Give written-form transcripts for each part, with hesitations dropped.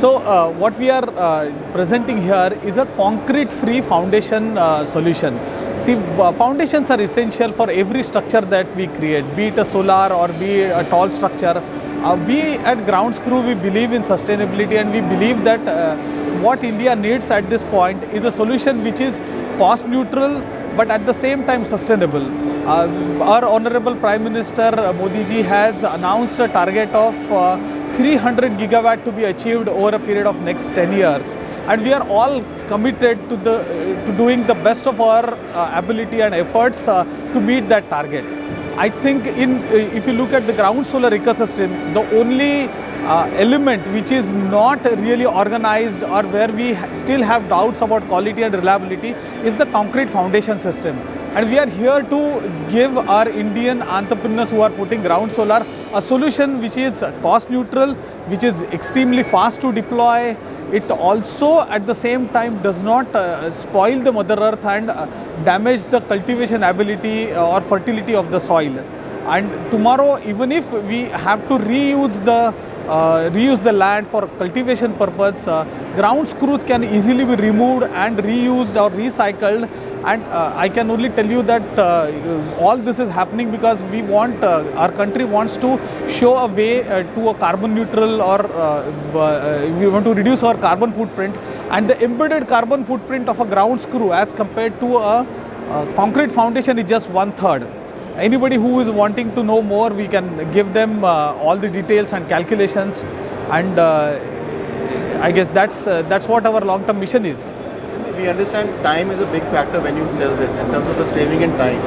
What we are presenting here is a concrete-free foundation solution. See, foundations are essential for every structure that we create, be it a solar or be it a tall structure. We at Ground Screw, we believe in sustainability, and we believe that what India needs at this point is a solution which is cost neutral but at the same time sustainable. Our Honorable Prime Minister Modi ji has announced a target of 300 gigawatt to be achieved over a period of next 10 years, and we are all committed to doing the best of our ability and efforts to meet that target. I think if you look at the ground solar ecosystem, the only element which is not really organized or where we still have doubts about quality and reliability is the concrete foundation system. And we are here to give our Indian entrepreneurs who are putting ground solar a solution which is cost neutral, which is extremely fast to deploy. It also at the same time does not spoil the mother earth and damage the cultivation ability or fertility of the soil. And tomorrow, even if we have to reuse the land for cultivation purpose, ground screws can easily be removed and reused or recycled. And I can only tell you that all this is happening because we want, our country wants to show a way to a carbon neutral, or we want to reduce our carbon footprint. And the embedded carbon footprint of a ground screw as compared to a concrete foundation is just 1/3. Anybody who is wanting to know more, we can give them all the details and calculations, and I guess that's what our long-term mission is. We understand time is a big factor when you sell this in terms of the saving in time.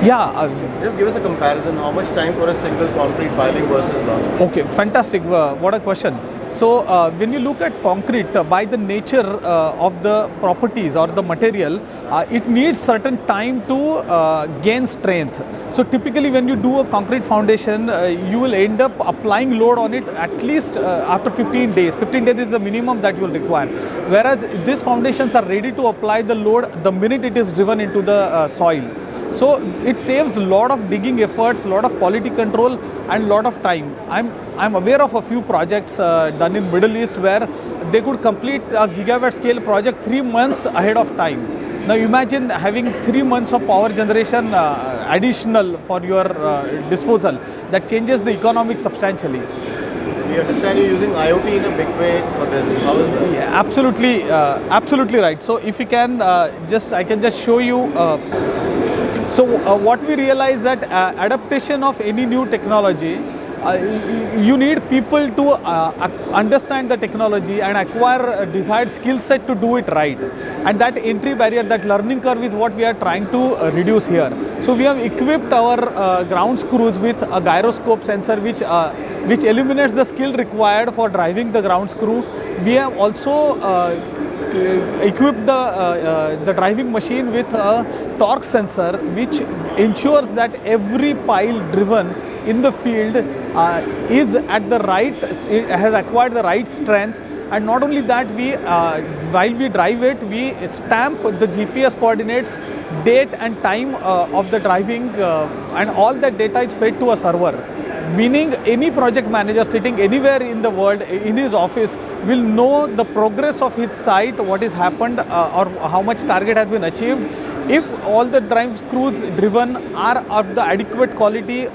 Yeah. Just give us a comparison. How much time for a single concrete piling versus large? Okay, fantastic. What a question. So when you look at concrete, by the nature of the properties or the material, it needs certain time to gain strength. So typically when you do a concrete foundation, you will end up applying load on it at least after 15 days. 15 days is the minimum that you will require. Whereas these foundations are ready to apply the load the minute it is driven into the soil. So it saves a lot of digging efforts, a lot of quality control, and a lot of time. I'm aware of a few projects done in Middle East where they could complete a gigawatt scale project 3 months ahead of time. Now imagine having 3 months of power generation additional for your disposal. That changes the economics substantially. We understand you're using IoT in a big way for this. How is that? Yeah, absolutely right. So if you can I can just show you. What we realize that adaptation of any new technology, you need people to understand the technology and acquire a desired skill set to do it right. And that entry barrier, that learning curve is what we are trying to reduce here. So we have equipped our ground screws with a gyroscope sensor which eliminates the skill required for driving the ground screw. We have also equipped the driving machine with a torque sensor which ensures that every pile driven in the field is at the right, has acquired the right strength. And not only that, while we drive it, we stamp the GPS coordinates, date and time of the driving, and all that data is fed to a server. Meaning any project manager sitting anywhere in the world in his office will know the progress of his site, what has happened or how much target has been achieved. If all the drive screws driven are of the adequate quality,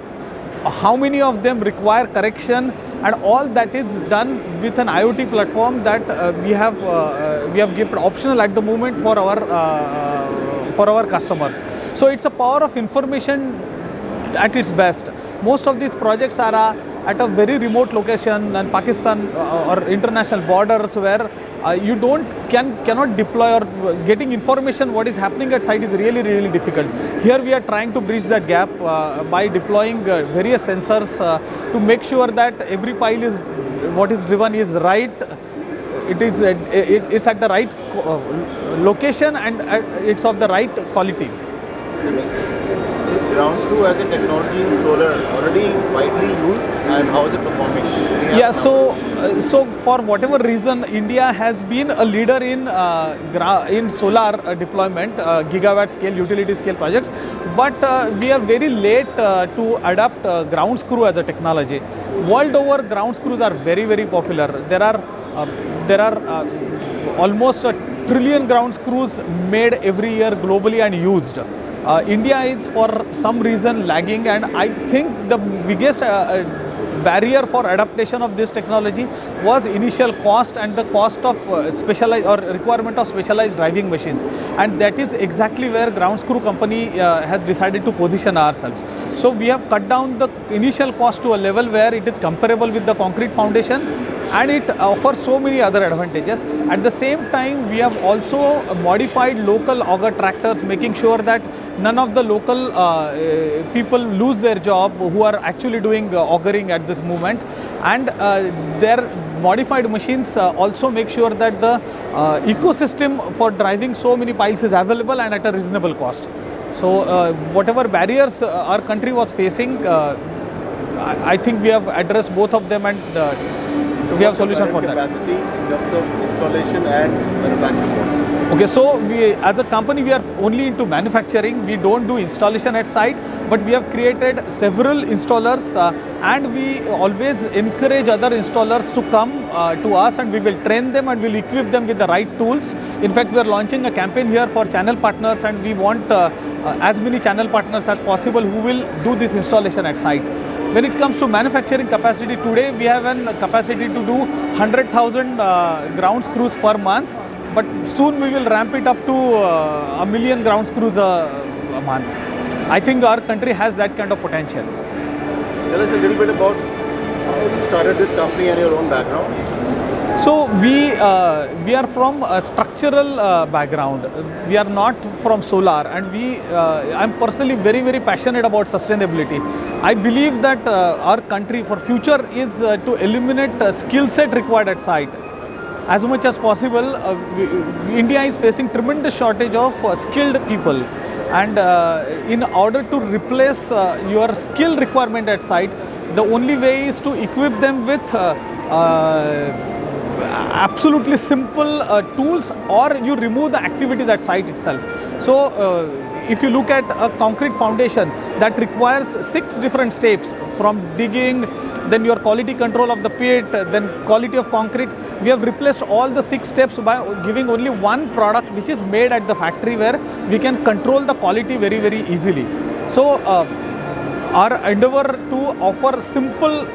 how many of them require correction, and all that is done with an IoT platform that we have given optional at the moment for our customers. So it's a power of information at its best. Most of these projects are at a very remote location in Pakistan or international borders where you cannot deploy, or getting information what is happening at site is really difficult. Here we are trying to bridge that gap by deploying various sensors to make sure that every pile is what is driven is right. It's at the right location and it's of the right quality. Is ground screw as a technology in solar already widely used, and how is it performing? Yeah, so for whatever reason, India has been a leader in solar deployment, gigawatt scale, utility scale projects, but we are very late to adapt ground screw as a technology. World over, ground screws are very popular. There are there are almost a trillion ground screws made every year globally and used. India is for some reason lagging, and I think the biggest barrier for adaptation of this technology was initial cost and the cost of specialized or requirement of specialized driving machines, and that is exactly where ground screw company has decided to position ourselves. So we have cut down the initial cost to a level where it is comparable with the concrete foundation, and it offers so many other advantages. At the same time, we have also modified local auger tractors, making sure that none of the local people lose their job who are actually doing augering at this moment, and their modified machines also make sure that the ecosystem for driving so many piles is available and at a reasonable cost. So whatever barriers our country was facing, I think we have addressed both of them, and So we have what's the solution for current that. capacity in terms of installation and manufacturing? Okay, so we, as a company, we are only into manufacturing. We don't do installation at site, but we have created several installers, and we always encourage other installers to come to us, and we will train them and we'll equip them with the right tools. In fact, we are launching a campaign here for channel partners, and we want as many channel partners as possible who will do this installation at site. When it comes to manufacturing capacity, today we have a capacity to do 100,000 ground screws per month, but soon we will ramp it up to a million ground screws a month. I think our country has that kind of potential. Tell us a little bit about how you started this company and your own background. So we are from a structural background. We are not from solar, and I'm personally very passionate about sustainability. I believe that our country for future is to eliminate skill set required at site. As much as possible, India is facing tremendous shortage of skilled people, and in order to replace your skill requirement at site, the only way is to equip them with absolutely simple tools, or you remove the activities at site itself. So if you look at a concrete foundation, that requires 6 different steps, from digging, then your quality control of the pit, then quality of concrete. We have replaced all the 6 steps by giving only one product which is made at the factory, where we can control the quality very easily. So our endeavor to offer simple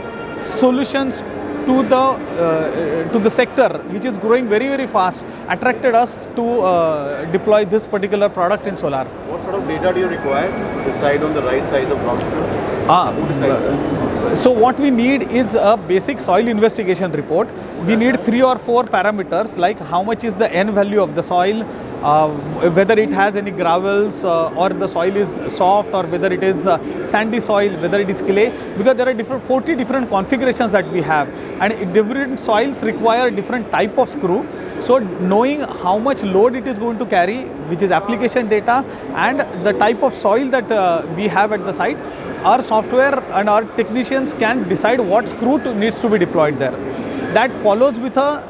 solutions to the sector, which is growing very fast, attracted us to deploy this particular product in solar. What sort of data do you require to decide on the right size of ground screw? Who decides that? So what we need is a basic soil investigation report. We need 3 or 4 parameters, like how much is the N value of the soil, whether it has any gravels, or the soil is soft, or whether it is sandy soil, whether it is clay, because there are 40 different configurations that we have, and different soils require different type of screw. So knowing how much load it is going to carry, which is application data, and the type of soil that we have at the site, our software and our technicians can decide what screw needs to be deployed there. That follows with a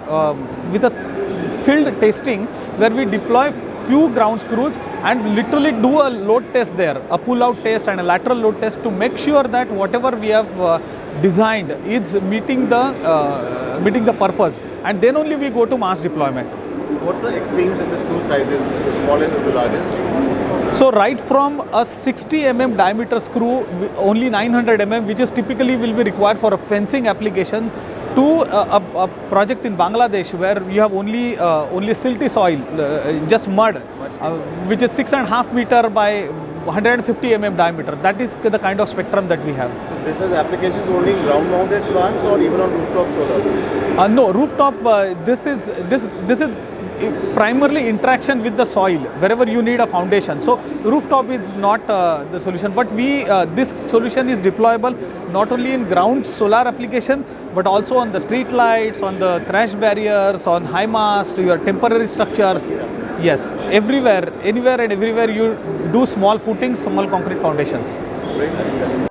field testing, where we deploy few ground screws and literally do a load test there, a pull-out test and a lateral load test, to make sure that whatever we have designed is meeting the purpose, and then only we go to mass deployment. So what's the extremes in the screw sizes, the smallest to the largest? So right from a 60 mm diameter screw, only 900 mm, which is typically will be required for a fencing application, to a project in Bangladesh, where you have only silty soil, just mud, which is 6.5 meter by 150 mm diameter. That is the kind of spectrum that we have. So this has applications only in ground mounted plants or even on rooftop solar? No, rooftop, this is primarily interaction with the soil wherever you need a foundation. So rooftop is not the solution, but this solution is deployable not only in ground solar application, but also on the street lights, on the crash barriers, on high mast, your temporary structures. Yes, everywhere, anywhere and everywhere you do small footings, small concrete foundations. Great.